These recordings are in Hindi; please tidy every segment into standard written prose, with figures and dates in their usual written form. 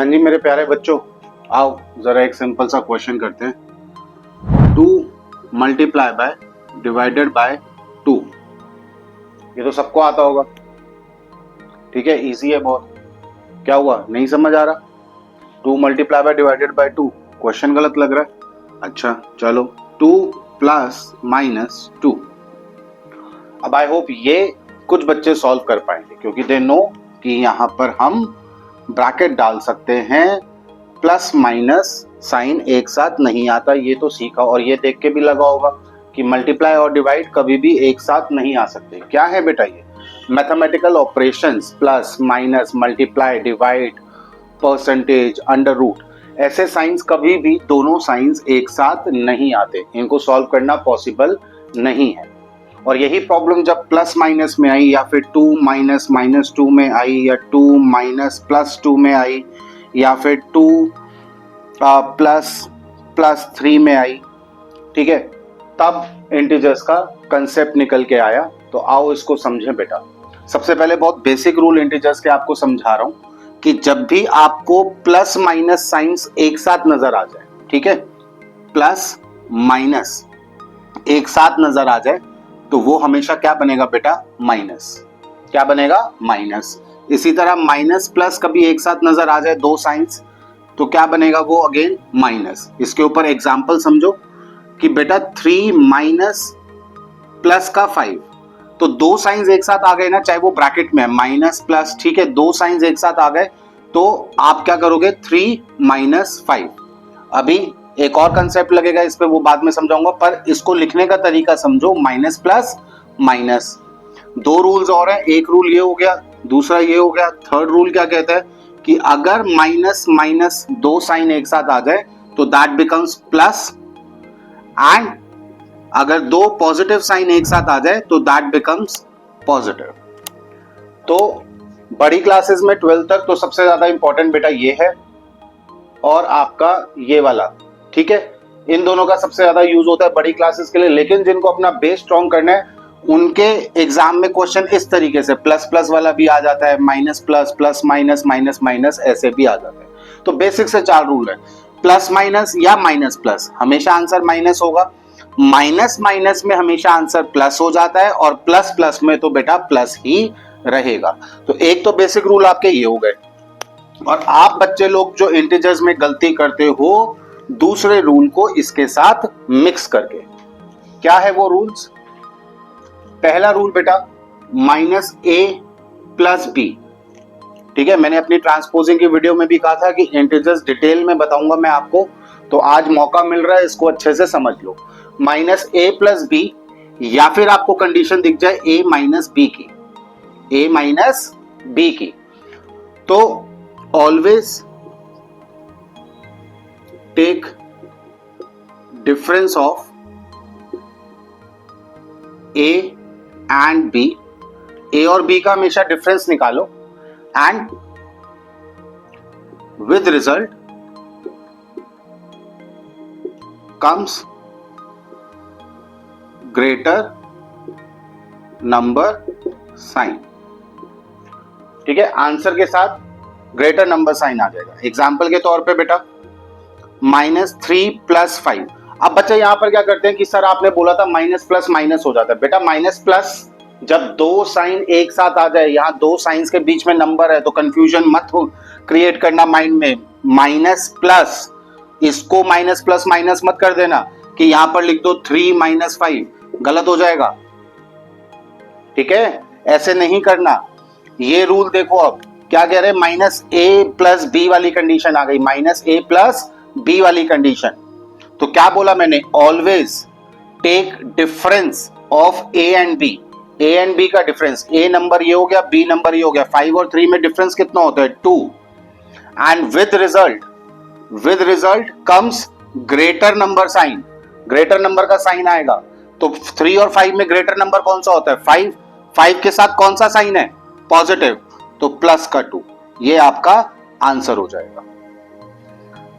हाँ जी मेरे प्यारे बच्चों, आओ जरा एक सिंपल सा क्वेश्चन करते हैं। 2 मल्टीप्लाई बाय डिवाइडेड बाय 2, ये तो सबको आता होगा। ठीक है, इजी है बहुत। क्या हुआ, नहीं समझ आ रहा? 2 multiply by divided by 2, question गलत लग रहा है। अच्छा चलो, 2 प्लस माइनस 2। अब आई होप ये कुछ बच्चे सॉल्व कर पाएंगे, क्योंकि दे नो कि यहाँ पर हम ब्रैकेट डाल सकते हैं, प्लस माइनस साइन एक साथ नहीं आता, ये तो सीखा। और ये देख के भी लगा होगा कि मल्टीप्लाई और डिवाइड कभी भी एक साथ नहीं आ सकते। क्या है बेटा ये? Mathematical operations, plus minus, multiply, divide, percentage, under root, ऐसे साइंस कभी भी दोनों साइंस एक साथ नहीं आते, इनको सॉल्व करना पॉसिबल नहीं है। और यही प्रॉब्लम जब प्लस माइनस में आई, या फिर 2 माइनस माइनस 2 में आई, या 2 माइनस प्लस 2 में आई, या फिर 2 प्लस प्लस 3 में आई, ठीक है, तब इंटीजर्स का कंसेप्ट निकल के आया। तो आओ इसको समझें बेटा। सबसे पहले बहुत बेसिक रूल इंटीजर्स के आपको समझा रहा हूं कि जब भी आपको प्लस माइनस साइंस एक साथ नजर आ जाए, ठीक है, प्लस माइनस एक साथ नजर आ जाए, तो वो हमेशा क्या बनेगा बेटा? माइनस। क्या बनेगा? माइनस। इसी तरह माइनस प्लस कभी एक साथ नजर आ जाए, दो साइंस, तो क्या बनेगा वो? Again minus. इसके ऊपर एग्जांपल समझो कि बेटा 3 माइनस प्लस का 5, तो दो साइंस एक साथ आ गए ना, चाहे वो ब्रैकेट में है, माइनस प्लस, ठीक है, दो साइंस एक साथ आ गए, तो आप क्या करोगे? 3 माइनस 5। अभी एक और कंसेप्ट लगेगा इस पे, वो बाद में समझाऊंगा, पर इसको लिखने का तरीका समझो। माइनस प्लस माइनस, दो रूल्स और हैं। एक रूल ये हो गया, दूसरा ये हो गया। थर्ड रूल क्या कहता है कि अगर माइनस माइनस दो साइन एक साथ आ जाए तो दैट बिकम्स प्लस, एंड अगर दो पॉजिटिव साइन एक साथ आ जाए तो दैट बिकम्स पॉजिटिव। तो बड़ी क्लासेस में 12th तक तो सबसे ज्यादा इंपॉर्टेंट बेटा ये है, और आपका ये वाला, ठीक है, इन दोनों का सबसे ज्यादा यूज होता है बड़ी क्लासेस के लिए। लेकिन जिनको अपना बेस स्ट्रॉन्ग करना है, उनके एग्जाम में क्वेश्चन इस तरीके से प्लस प्लस वाला भी आ जाता है, minus plus, plus minus, minus minus, ऐसे भी आ जाता है। तो बेसिक से 4 रूल है, प्लस माइनस या माइनस प्लस, हमेशा आंसर माइनस होगा। माइनस माइनस में हमेशा आंसर प्लस हो जाता है, और प्लस प्लस में तो बेटा प्लस ही रहेगा। तो एक तो बेसिक रूल आपके ये हो गए। और आप बच्चे लोग जो इंटीजर्स में गलती करते हो, दूसरे रूल को इसके साथ मिक्स करके। क्या है वो रूल्स? पहला रूल बेटा, माइनस ए प्लस बी, ठीक है, मैंने अपनी ट्रांसपोजिंग की वीडियो में भी कहा था कि इंटीजर्स डिटेल में बताऊंगा मैं आपको, तो आज मौका मिल रहा है, इसको अच्छे से समझ लो। माइनस ए प्लस बी, या फिर आपको कंडीशन दिख जाए ए माइनस बी की, ए माइनस बी की, तो always take difference of A and B, A और बी का हमेशा डिफरेंस निकालो, and with result comes greater number sign, ठीक है, आंसर के साथ ग्रेटर नंबर साइन आ जाएगा। एग्जाम्पल के तौर पे बेटा -3 + 5। अब बच्चे यहां पर क्या करते हैं कि सर आपने बोला था माइनस प्लस माइनस हो जाता है। बेटा माइनस प्लस जब दो साइन एक साथ आ जाए, यहां दो साइंस के बीच में नंबर है, तो कंफ्यूजन मत क्रिएट करना माइंड में। माइनस प्लस, इसको माइनस प्लस माइनस मत कर देना कि यहां पर लिख दो 3 - 5, गलत हो जाएगा, ठीक है, ऐसे नहीं करना। ये रूल देखो, अब क्या कह रहे हैं, माइनस ए प्लस बी वाली कंडीशन आ गई, माइनस ए प्लस बी वाली कंडीशन। तो क्या बोला मैंने? Always take difference of A and B, A and B का डिफरेंस, ए नंबर ये हो गया, बी नंबर ये हो गया, 5 और 3 में डिफरेंस कितना होता है? 2, and with result comes greater number sign, greater number का साइन आएगा। तो 3 और 5 में ग्रेटर नंबर कौन सा होता है? 5, 5 के साथ कौन सा साइन है? पॉजिटिव, तो प्लस का 2, ये आपका आंसर हो जाएगा,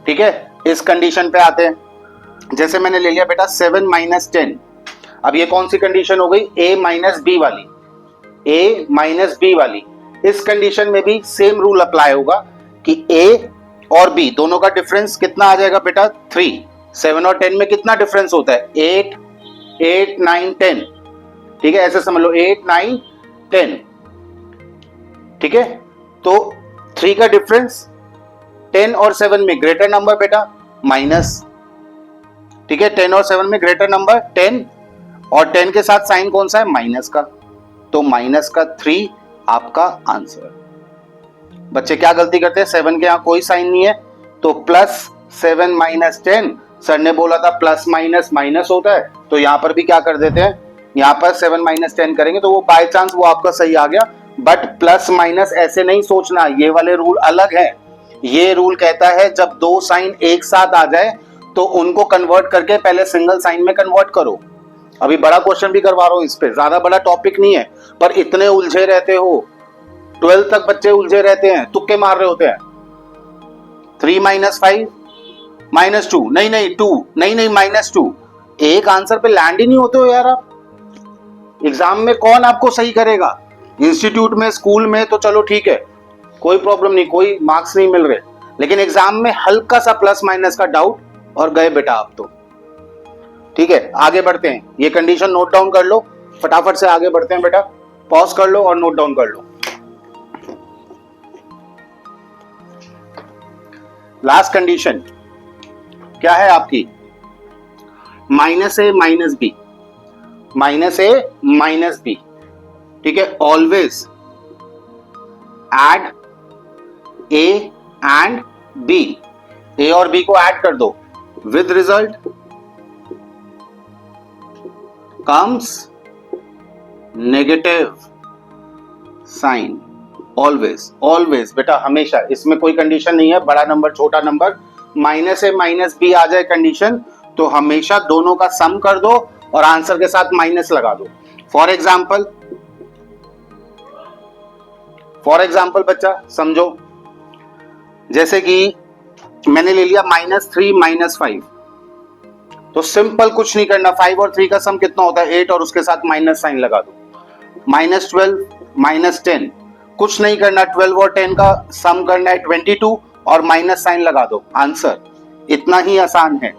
ठीक है। इस कंडीशन पे आते हैं, जैसे मैंने ले लिया बेटा 7 - 10। अब ये कौन सी कंडीशन हो गई? a - b वाली, a - b वाली। इस कंडीशन में भी सेम रूल अप्लाई होगा कि a और बी दोनों का डिफरेंस कितना आ जाएगा बेटा 3। 7 और 10 में कितना डिफरेंस होता है 8, 8, 9, 10। ठीक है, ऐसे समझ लो 8, 9, 10। ठीक है, तो 3 का डिफरेंस 10 और 7 में ग्रेटर नंबर बेटा माइनस। ठीक है, 10 और 7 में ग्रेटर नंबर 10 और 10 के साथ साइन कौन सा है माइनस का, तो माइनस का 3 आपका आंसर। बच्चे क्या गलती करते हैं 7 के यहां कोई साइन नहीं है तो प्लस 7 माइनस 10, सर ने बोला था प्लस माइनस माइनस होता है तो यहां पर भी क्या कर देते हैं, यहां पर 7 माइनस 10 करेंगे तो वो बाय चांस वो आपका सही आ गया। बट प्लस माइनस ऐसे नहीं सोचना, ये वाले रूल अलग है। ये रूल कहता है जब दो साइन एक साथ आ जाए तो उनको कन्वर्ट करके पहले सिंगल साइन में कन्वर्ट करो। अभी बड़ा क्वेश्चन भी करवा रहा हूं इस पे, ज्यादा बड़ा टॉपिक नहीं है पर इतने उलझे रहते हो, 12 तक बच्चे उलझे रहते हैं, तुक्के मार रहे होते हैं। 3 माइनस 5 माइनस 2, नहीं नहीं 2, नहीं नहीं माइनस 2, एक आंसर पे लैंड ही नहीं होते हो यार आप। एग्जाम में कौन आपको सही करेगा, इंस्टीट्यूट में स्कूल में तो चलो ठीक है कोई प्रॉब्लम नहीं, कोई मार्क्स नहीं मिल रहे, लेकिन एग्जाम में हल्का सा प्लस माइनस का डाउट और गए बेटा आप तो। ठीक है, आगे बढ़ते हैं, ये कंडीशन नोट डाउन कर लो, फटाफट से आगे बढ़ते हैं बेटा, पॉज कर लो और नोट डाउन कर लो। लास्ट कंडीशन क्या है आपकी, minus A minus B, minus A minus B. ठीक है, always add A and B, A और बी को ऐड कर दो, with result comes negative sign. Always always बेटा हमेशा, इसमें कोई कंडीशन नहीं है बड़ा नंबर छोटा number, minus A minus B आ जाए कंडीशन तो हमेशा दोनों का सम कर दो और आंसर के साथ माइनस लगा दो। फॉर एग्जाम्पल बच्चा समझो, जैसे कि मैंने ले लिया -3 -5, तो सिंपल कुछ नहीं करना, 5 और 3 का सम कितना होता है 8 और उसके साथ माइनस साइन लगा दो। -12 -10, कुछ नहीं करना, 12 और 10 का सम करना है 22 और माइनस साइन लगा दो, आंसर। इतना ही आसान है।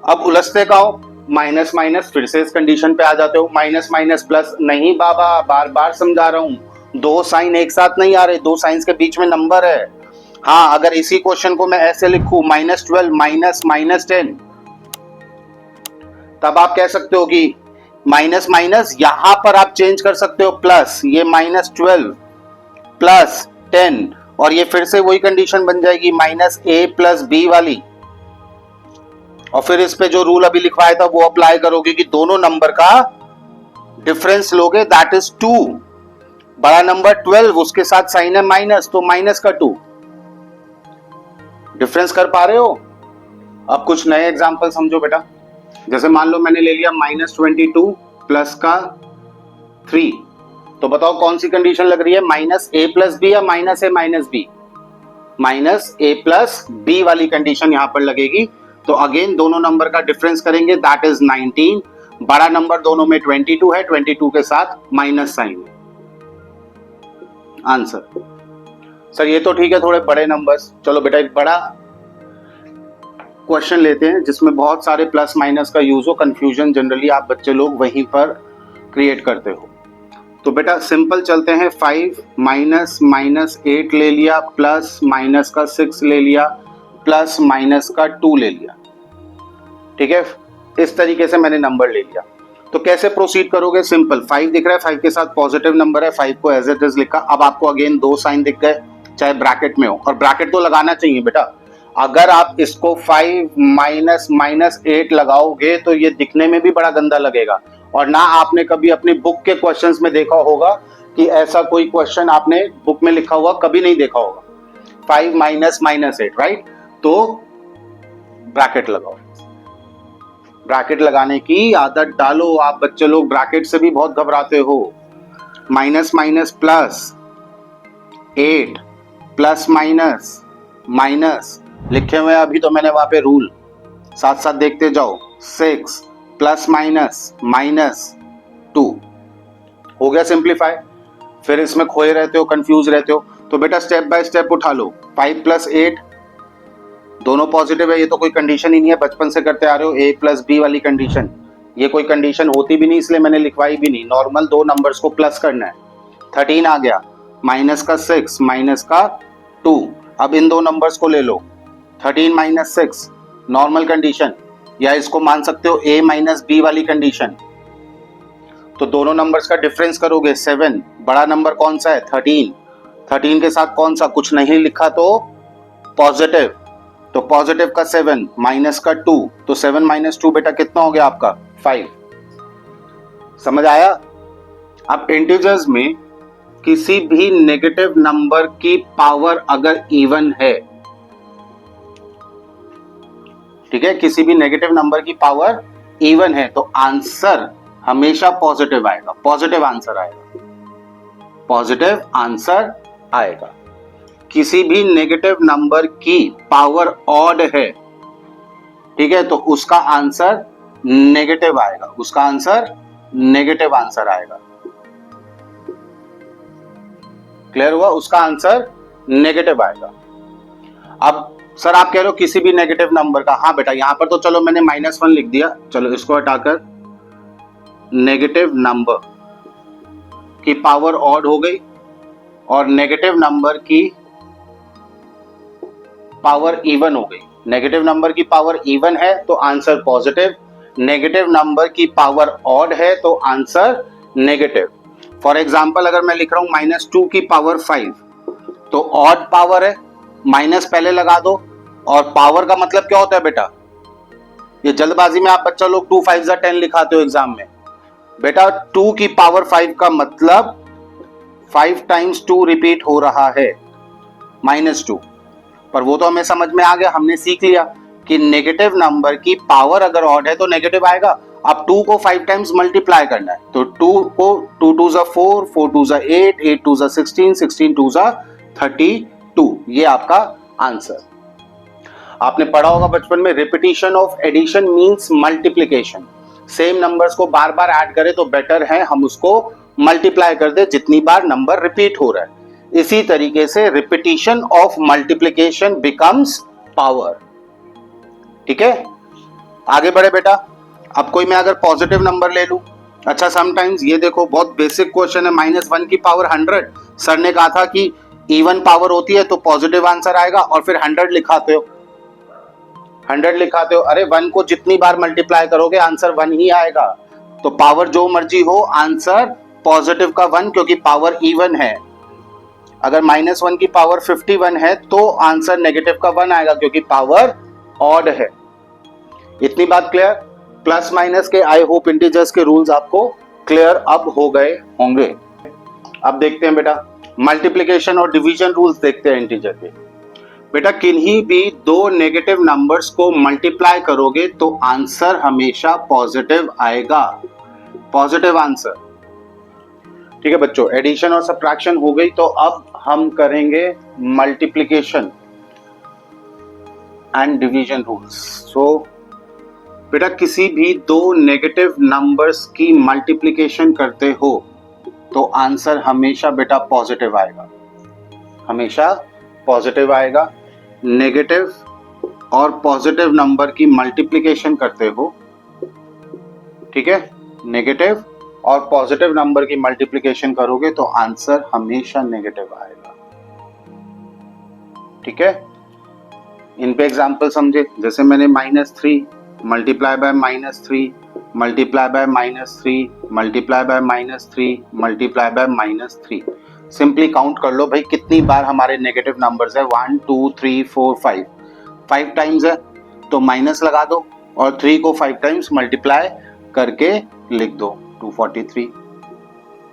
अब उलझते का हो, माइनस माइनस फिर से इस कंडीशन पे आ जाते हो, माइनस माइनस प्लस, नहीं बाबा बार बार समझा रहा हूं, दो साइन एक साथ नहीं आ रहे, दो साइंस के बीच में नंबर है। हाँ, अगर इसी क्वेश्चन को मैं ऐसे लिखूं -12 माइनस -10, तब आप कह सकते हो कि माइनस माइनस यहां पर आप चेंज कर सकते हो प्लस, ये -12 प्लस 10 और ये फिर से वही कंडीशन बन जाएगी -a प्लस b वाली, और फिर इस पे जो रूल अभी लिखवाया था वो अप्लाई करोगे कि दोनों नंबर का डिफरेंस लोगे, दैट इज 2। बड़ा नंबर 12 उसके साथ साइन है माइनस तो माइनस का 2, डिफरेंस कर पा रहे हो। अब कुछ नए एग्जांपल समझो बेटा, जैसे मान लो मैंने ले लिया -22 प्लस का 3, तो बताओ कौन सी कंडीशन लग रही है, -a प्लस बी या -a minus B, -a plus B वाली कंडीशन यहां पर लगेगी। तो अगेन दोनों नंबर का डिफरेंस करेंगे, दैट इज 19, बड़ा नंबर दोनों में 22 है, 22 के साथ माइनस साइन, आंसर। सर ये तो ठीक है थोड़े बड़े नंबर्स, चलो बेटा एक बड़ा क्वेश्चन लेते हैं जिसमें बहुत सारे प्लस माइनस का यूज हो, कंफ्यूजन जनरली आप बच्चे लोग वहीं पर क्रिएट करते हो। तो बेटा सिंपल चलते हैं, 5 माइनस -8 ले लिया, प्लस माइनस का 6 ले लिया, प्लस माइनस का 2 ले लिया। ठीक है, इस तरीके से मैंने नंबर ले लिया। तो कैसे प्रोसीड करोगे, सिंपल, 5 दिख रहा है, 5 के साथ पॉजिटिव नंबर है, 5 को एज इट इज लिखा। अब आपको अगेन दो साइन दिख गए, चाहे ब्रैकेट में हो, और ब्रैकेट तो लगाना चाहिए बेटा। अगर आप इसको 5 माइनस -8 लगाओगे तो ये दिखने में भी बड़ा गंदा लगेगा, और ना आपने कभी अपनी बुक के क्वेश्चंस में देखा होगा कि ऐसा कोई क्वेश्चन आपने बुक में लिखा हुआ कभी नहीं देखा होगा, 5 माइनस -8, राइट। तो ब्रैकेट लगाओ, ब्रैकेट लगाने की आदत डालो। आप बच्चे लोग ब्रैकेट से भी बहुत घबराते हो। Minus minus plus 8 plus minus minus लिखे हुए हैं अभी तो मैंने वहां पे रूल, साथ साथ देखते जाओ। 6 प्लस माइनस -2 हो गया सिंप्लीफाई। फिर इसमें खोए रहते हो, कंफ्यूज रहते हो, तो बेटा स्टेप बाय स्टेप उठा लो। 5 + 8 दोनों पॉजिटिव है, ये तो कोई कंडीशन ही नहीं है, बचपन से करते आ रहे हो a + b वाली कंडीशन। ये कोई कंडीशन होती भी नहीं इसलिए मैंने लिखवाई भी नहीं, नॉर्मल दो नंबर्स को प्लस करना है। 13 आ गया, माइनस का 6 माइनस का 2। अब इन दो नंबर्स को ले लो, 13 - 6 नॉर्मल कंडीशन, या इसको मान सकते हो a - b वाली कंडीशन। तो दोनों नंबर्स का डिफरेंस करोगे 7, बड़ा नंबर कौन सा है 13, 13 के साथ कौन सा कुछ नहीं लिखा तो पॉजिटिव, तो पॉजिटिव का 7 माइनस का 2, तो 7 - 2 बेटा कितना हो गया आपका 5। समझ आया? अब इंटीजर्स में किसी भी नेगेटिव नंबर की पावर अगर इवन है, ठीक है, किसी भी नेगेटिव नंबर की पावर इवन है तो आंसर हमेशा पॉजिटिव आएगा, पॉजिटिव आंसर आएगा, पॉजिटिव आंसर आएगा। किसी भी नेगेटिव नंबर की पावर ऑड है, ठीक है, तो उसका आंसर नेगेटिव आएगा, उसका आंसर नेगेटिव आंसर आएगा। क्लियर हुआ? उसका आंसर नेगेटिव आएगा। अब सर आप कह रहे हो किसी भी नेगेटिव नंबर का, हाँ बेटा यहां पर तो चलो मैंने -1 लिख दिया, चलो इसको हटाकर नेगेटिव नंबर की पावर ऑड हो गई और नेगेटिव नंबर की पावर इवन हो गई। नेगेटिव नंबर की पावर इवन है तो आंसर पॉजिटिव, नेगेटिव नंबर की पावर ऑड है तो आंसर नेगेटिव। फॉर एग्जाम्पल अगर मैं लिख रहा हूं -2 की पावर 5 तो ऑड पावर है, माइनस पहले लगा दो, और पावर का मतलब क्या होता है बेटा, ये जल्दबाजी में आप बच्चा लोग 2 5 10 लिखाते हो एग्जाम में, बेटा 2 की पावर 5 का मतलब 5 टाइम्स 2 रिपीट हो रहा है -2, पर वो तो हमें समझ में आ गया, हमने सीख लिया कि नेगेटिव नंबर की पावर अगर ऑड है तो नेगेटिव आएगा। अब 2 को 5 टाइम्स मल्टीप्लाई करना है तो 2 को 2 2 4, 4 2 8, 8 2 16, 16 2 32, ये आपका आंसर। आपने पढ़ा होगा बचपन में, repetition of addition means multiplication. Same numbers को बार बार ऐड करें तो बेटर है हम उसको मल्टीप्लाई कर दे जितनी बार नंबर रिपीट हो रहा है। इसी तरीके से repetition of multiplication becomes power. ठीक है, आगे बढ़े बेटा। अब कोई मैं अगर पॉजिटिव नंबर ले लूं, अच्छा समटाइम्स ये देखो बहुत बेसिक क्वेश्चन है, -1 की पावर 100, सर ने कहा था कि इवन पावर होती है तो पॉजिटिव आंसर आएगा, और फिर 100 लिखाते हो, 100 लिखाते हो, अरे 1 को जितनी बार मल्टीप्लाई करोगे आंसर 1 ही आएगा, तो पावर जो मर्जी हो आंसर पॉजिटिव का 1 क्योंकि पावर इवन है। अगर -1 की पावर 51 है तो आंसर नेगेटिव का 1 आएगा क्योंकि पावर ऑड है। इतनी बात क्लियर? प्लस माइनस के आई होप इंटीजर्स के रूल्स आपको क्लियर अब हो गए होंगे। अब देखते हैं बेटा मल्टीप्लिकेशन और डिवीजन रूल्स देखते हैं इंटीजर के। बेटा किन्हीं भी दो नेगेटिव नंबर्स को मल्टीप्लाई करोगे तो आंसर हमेशा पॉजिटिव आएगा, पॉजिटिव आंसर। ठीक है बच्चों, एडिशन और सब्ट्रैक्शन हो गई, तो अब हम करेंगे मल्टीप्लिकेशन एंड डिवीजन रूल्स। सो बेटा किसी भी दो नेगेटिव नंबर्स की मल्टीप्लिकेशन करते हो तो आंसर हमेशा बेटा पॉजिटिव आएगा, हमेशा पॉजिटिव आएगा। नेगेटिव और पॉजिटिव नंबर की मल्टीप्लिकेशन करते हो, ठीक है, नेगेटिव और पॉजिटिव नंबर की मल्टीप्लिकेशन करोगे तो आंसर हमेशा नेगेटिव आएगा। ठीक है, इन पे एग्जांपल समझे, जैसे मैंने -3 multiply by -3 multiply by -3 multiply by -3 multiply by -3। Simply count कर लो भाई कितनी बार हमारे नेगेटिव नंबर्स है, 1 2 3 4 5, 5 टाइम्स है तो माइनस लगा दो और 3 को 5 टाइम्स मल्टीप्लाई करके लिख दो 243।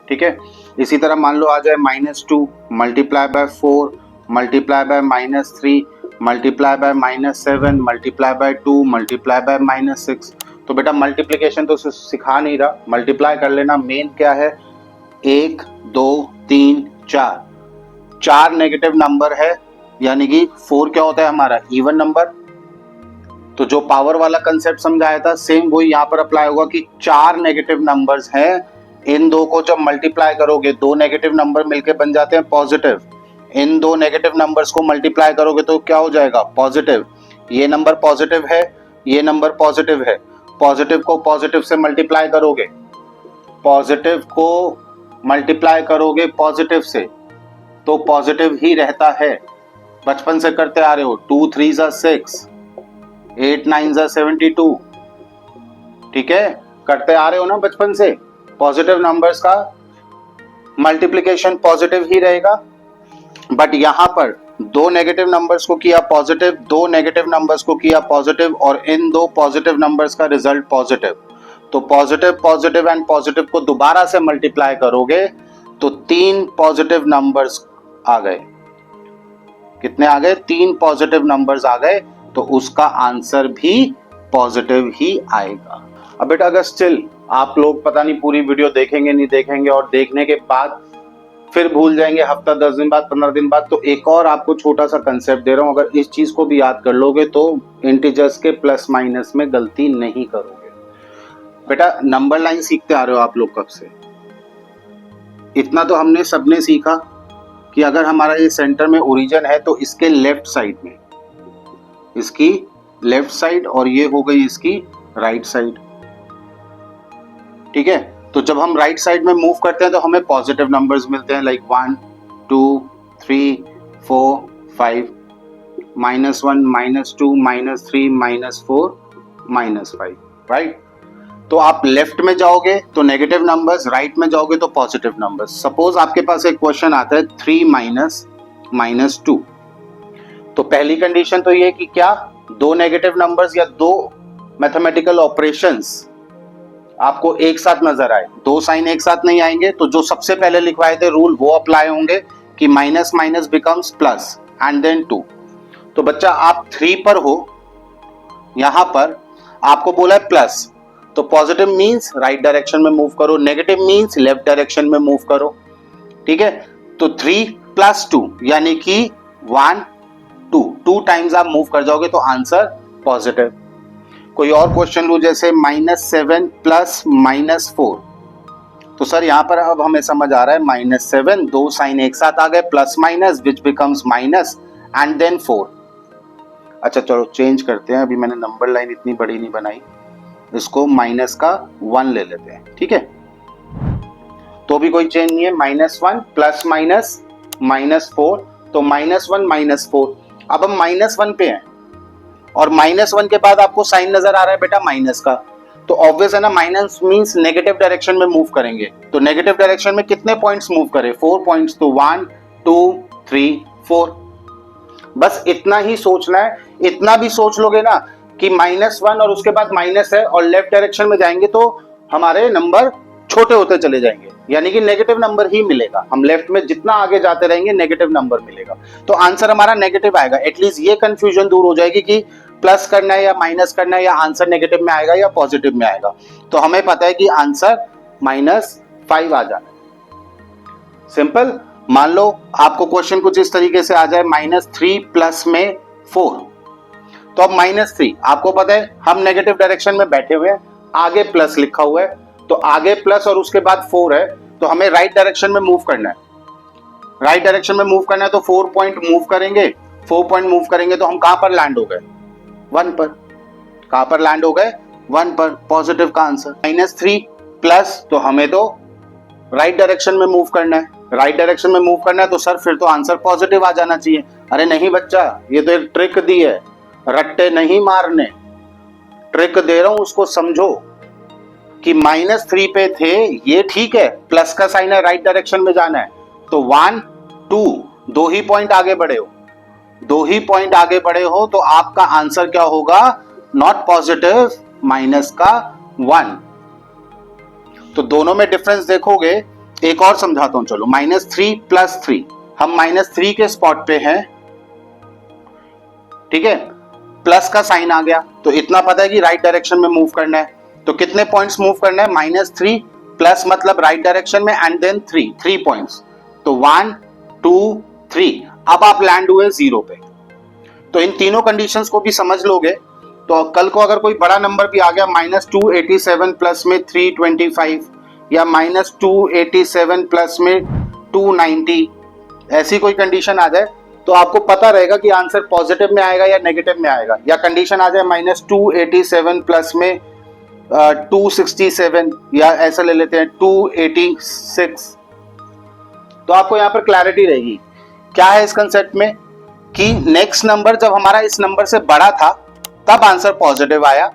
ठीक है, इसी तरह मान लो आ जाए -2 multiply by 4 multiply by -3 multiply by -7 multiply by 2 multiply by -6। तो बेटा मल्टीप्लिकेशन तो सिखा नहीं रहा, मल्टीप्लाई कर लेना। मेन क्या है, 1 2 3 4, 4 नेगेटिव नंबर है, यानी कि 4 क्या होता है हमारा इवन नंबर। तो जो पावर वाला कंसेप्ट समझाया था सेम वही यहाँ पर अप्लाई होगा कि 4 नेगेटिव नंबर्स हैं, इन दो को जब मल्टीप्लाई करोगे दो नेगेटिव नंबर मिलके बन जाते हैं पॉजिटिव, इन दो नेगेटिव नंबर्स को मल्टीप्लाई करोगे तो क्या हो जाएगा, पॉजिटिव। ये नंबर पॉजिटिव है, ये नंबर पॉजिटिव है, पॉजिटिव को पॉजिटिव से मल्टीप्लाई करोगे, पॉजिटिव को मल्टीप्लाई करोगे पॉजिटिव से तो पॉजिटिव ही रहता है। बचपन से करते आ रहे हो, 2 3 ज़ा 6, 8 9 ज़ा 72, ठीक है, करते आ रहे हो ना बचपन से। पॉजिटिव नंबर्स का मल्टीप्लिकेशन पॉजिटिव ही रहेगा। बट यहां पर दो नेगेटिव नंबर्स को किया पॉजिटिव, दो नेगेटिव नंबर्स को किया पॉजिटिव, और इन दो पॉजिटिव नंबर्स का रिजल्ट पॉजिटिव। तो पॉजिटिव पॉजिटिव एंड पॉजिटिव को दोबारा से मल्टीप्लाई करोगे तो 3 पॉजिटिव नंबर्स आ गए। कितने आ गए, 3 पॉजिटिव नंबर्स आ गए, तो उसका आंसर भी पॉजिटिव ही आएगा। अब बेटा अगर स्टिल आप लोग पता नहीं पूरी वीडियो देखेंगे नहीं देखेंगे और देखने के बाद फिर भूल जाएंगे, हफ्ता 10 दिन बाद 15 दिन बाद, तो एक और आपको छोटा सा कंसेप्ट दे रहा हूं, अगर इस चीज को भी याद कर लोगे तो इंटीजर्स के प्लस माइनस में गलती नहीं करोगे। बेटा नंबर लाइन सीखते आ रहे हो आप लोग कब से, इतना तो हमने सबने सीखा कि अगर हमारा ये सेंटर में ओरिजिन है तो इसके लेफ्ट साइड में, इसकी लेफ्ट साइड, और ये हो गई इसकी राइट साइड, ठीक है। तो जब हम राइट साइड में मूव करते हैं तो हमें पॉजिटिव नंबर्स मिलते हैं, लाइक 1 2 3 4 5, -1 -2 -3 -4 -5, राइट। तो आप लेफ्ट में जाओगे तो नेगेटिव नंबर्स, राइट में जाओगे तो पॉजिटिव नंबर्स। सपोज आपके पास एक क्वेश्चन आता है 3 -2, तो पहली कंडीशन तो ये कि क्या दो नेगेटिव नंबर्स या दो मैथमेटिकल ऑपरेशंस आपको एक साथ नजर आए, दो साइन एक साथ नहीं आएंगे, तो जो सबसे पहले लिखवाए थे रूल वो अप्लाई होंगे कि minus minus becomes plus and then 2। तो बच्चा आप 3 पर हो, यहां पर आपको बोला है प्लस, तो पॉजिटिव मींस राइट डायरेक्शन में मूव करो, नेगेटिव मींस लेफ्ट डायरेक्शन में मूव करो, ठीक है। तो 3 + 2 यानी कि 1 2 टाइम्स आप मूव कर जाओगे तो आंसर पॉजिटिव। कोई और क्वेश्चन लो, जैसे -7 + -4, तो सर यहाँ पर अब हमें समझ आ रहा है -7, दो साइन एक साथ आ गए, plus minus which becomes minus and then 4। अच्छा चलो चेंज करते हैं, अभी मैंने नंबर लाइन इतनी बड़ी नहीं बनाई, इसको माइनस का 1 ले लेते हैं, ठीक है। तो भी कोई चेंज नहीं है, -1 ± -4, तो -1 -4। अब हम -1 पे हैं और -1 के बाद आपको साइन नजर आ रहा है बेटा माइनस का, तो ऑब्वियस है ना, माइनस मींस नेगेटिव डायरेक्शन में मूव करेंगे, तो नेगेटिव डायरेक्शन में कितने पॉइंट्स मूव करें, 4 पॉइंट्स, तो 1 2 3 4। बस इतना ही सोचना है। इतना भी सोच लोगे ना कि -1 और उसके बाद माइनस है और लेफ्ट डायरेक्शन में जाएंगे तो हमारे नंबर छोटे होते चले जाएंगे, यानी कि नेगेटिव नंबर ही मिलेगा। हम लेफ्ट में जितना आगे जाते रहेंगे नेगेटिव नंबर मिलेगा, तो आंसर हमारा नेगेटिव आएगा। एटलीस्ट ये कंफ्यूजन दूर हो जाएगी कि प्लस करना है या माइनस करना है, या आंसर नेगेटिव में आएगा या पॉजिटिव में आएगा। तो हमें पता है कि आंसर -5 आ जाना है। सिंपल। मान लो आपको क्वेश्चन कुछ इस तरीके से आ जाए, -3 प्लस में 4, तो अब -3 आपको पता है हम नेगेटिव डायरेक्शन में बैठे हुए हैं, आगे प्लस लिखा हुआ है, तो आगे प्लस और उसके बाद 4 है, तो हमें राइट डायरेक्शन में मूव करना है। राइट डायरेक्शन में मूव करना है तो 4 पॉइंट मूव करेंगे, 4 पॉइंट मूव करेंगे तो हम कहां पर लैंड हो गए, 1 पर। कहां पर लैंड हो गए, 1 पर। पॉजिटिव का आंसर। -3 प्लस, तो हमें तो राइट डायरेक्शन में मूव करना है, राइट डायरेक्शन में मूव करना है, तो सर फिर तो आंसर पॉजिटिव आ जाना चाहिए। अरे नहीं बच्चा, ये तो एक ट्रिक दी है, रट्टे नहीं मारने, ट्रिक दे रहा हूं, उसको समझो कि -3 पे थे, ये ठीक है, प्लस का साइन है, राइट डायरेक्शन में जाना है, तो 1 2 दो ही पॉइंट आगे बढ़े हो, दो ही पॉइंट आगे बढ़े हो, तो आपका आंसर क्या होगा, नॉट पॉजिटिव, माइनस का 1। तो दोनों में डिफरेंस देखोगे। एक और समझाता हूं, चलो -3 + 3, हम -3 के स्पॉट पे हैं, ठीक है, प्लस का साइन आ गया, तो इतना पता है कि राइट डायरेक्शन में मूव करना है, तो कितने पॉइंट्स मूव करना है, -3 प्लस मतलब राइट डायरेक्शन में एंड देन 3 पॉइंट्स, तो 1 2 3। अब आप लैंड हुए 0 पे। तो इन तीनों कंडीशंस को भी समझ लोगे तो कल को अगर कोई बड़ा नंबर भी आ गया, -287 प्लस में 325, या -287 प्लस में 290, ऐसी कोई कंडीशन आ जाए तो आपको पता रहेगा कि आंसर पॉजिटिव में आएगा या नेगेटिव में आएगा। या कंडीशन आ जाए -287 प्लस में 267, या ऐसा ले लेते हैं 286, तो आपको यहां पर क्लैरिटी रहेगी। क्या है इस कंसेप्ट में कि नेक्स्ट नंबर जब हमारा इस नंबर से बड़ा था तब आंसर पॉजिटिव आया,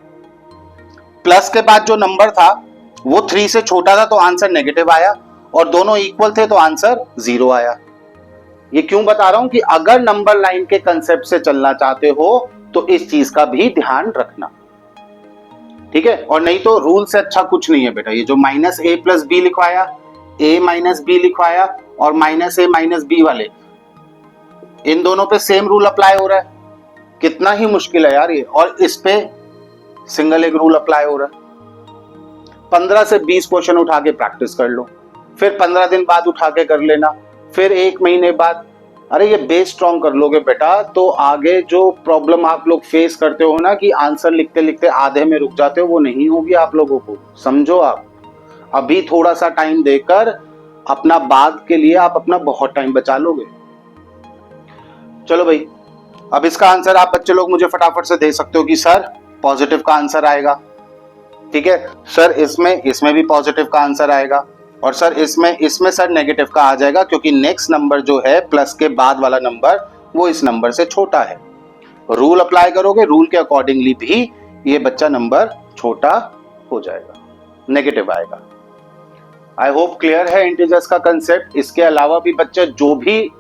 प्लस के बाद जो नंबर था वो 3 से छोटा था तो आंसर नेगेटिव आया, और दोनों इक्वल थे तो आंसर 0 आया। ये क्यों बता रहा हूं कि अगर नंबर लाइन के कंसेप्ट से चलना चाहते हो तो इस चीज का भी ध्यान रखना, ठीक है। और नहीं तो रूल से अच्छा कुछ नहीं है बेटा। ये जो -a+b लिखवाया, a-b लिखवाया और -a-b वाले, इन दोनों पे सेम रूल अप्लाई हो रहा है। कितना ही मुश्किल है यार ये, और इस पे सिंगल एक रूल अप्लाई हो रहा है। 15 से 20 क्वेश्चन उठा के प्रैक्टिस कर लो, फिर 15 दिन बाद उठा के कर लेना, फिर 1 महीने बाद। अरे ये बेस स्ट्रॉन्ग कर लोगे बेटा तो आगे जो प्रॉब्लम आप लोग फेस करते हो ना कि आंसर लिखते लिखते आधे में रुक जाते हो, वो नहीं होगी आप लोगों को। समझो, आप अभी थोड़ा सा टाइम देकर अपना बाद के लिए आप अपना बहुत टाइम बचा लोगे। चलो भाई, अब इसका आंसर आप बच्चे लोग मुझे फटाफट से दे सकते हो कि सर पॉजिटिव का आंसर आएगा, ठीक है सर, इसमें भी पॉजिटिव का आंसर आएगा, और सर इसमें सर नेगेटिव का आ जाएगा क्योंकि नेक्स्ट नंबर जो है प्लस के बाद वाला नंबर वो इस नंबर से छोटा है। रूल अप्लाई करोगे, रूल के अकॉर्डिंगली भी ये बच्चा नंबर छोटा हो जाएगा, नेगेटिव आएगा। आई होप क्लियर है इंटीजर्स का कंसेप्ट। इसके अलावा भी जो भी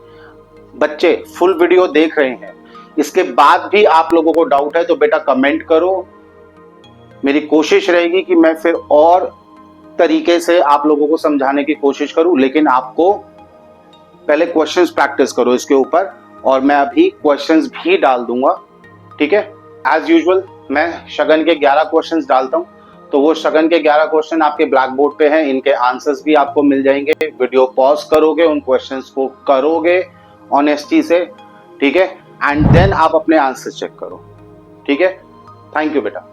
बच्चे फुल वीडियो देख रहे हैं, इसके बाद भी आप लोगों को डाउट है तो बेटा कमेंट करो। मेरी कोशिश रहेगी कि मैं फिर और तरीके से आप लोगों को समझाने की कोशिश करूं, लेकिन आपको पहले क्वेश्चंस प्रैक्टिस करो इसके ऊपर, और मैं अभी क्वेश्चंस भी डाल दूंगा, ठीक है। एज यूजुअल मैं शगन के 11 क्वेश्चंस डालता हूं, तो वो शगन के 11 क्वेश्चन आपके ब्लैक बोर्ड पे हैं, इनके आंसर्स भी आपको मिल जाएंगे। वीडियो पॉज करोगे, उन क्वेश्चंस को करोगे ऑनेस्टी से, ठीक है, एंड देन आप अपने आंसर चेक करो, ठीक है। थैंक यू बेटा।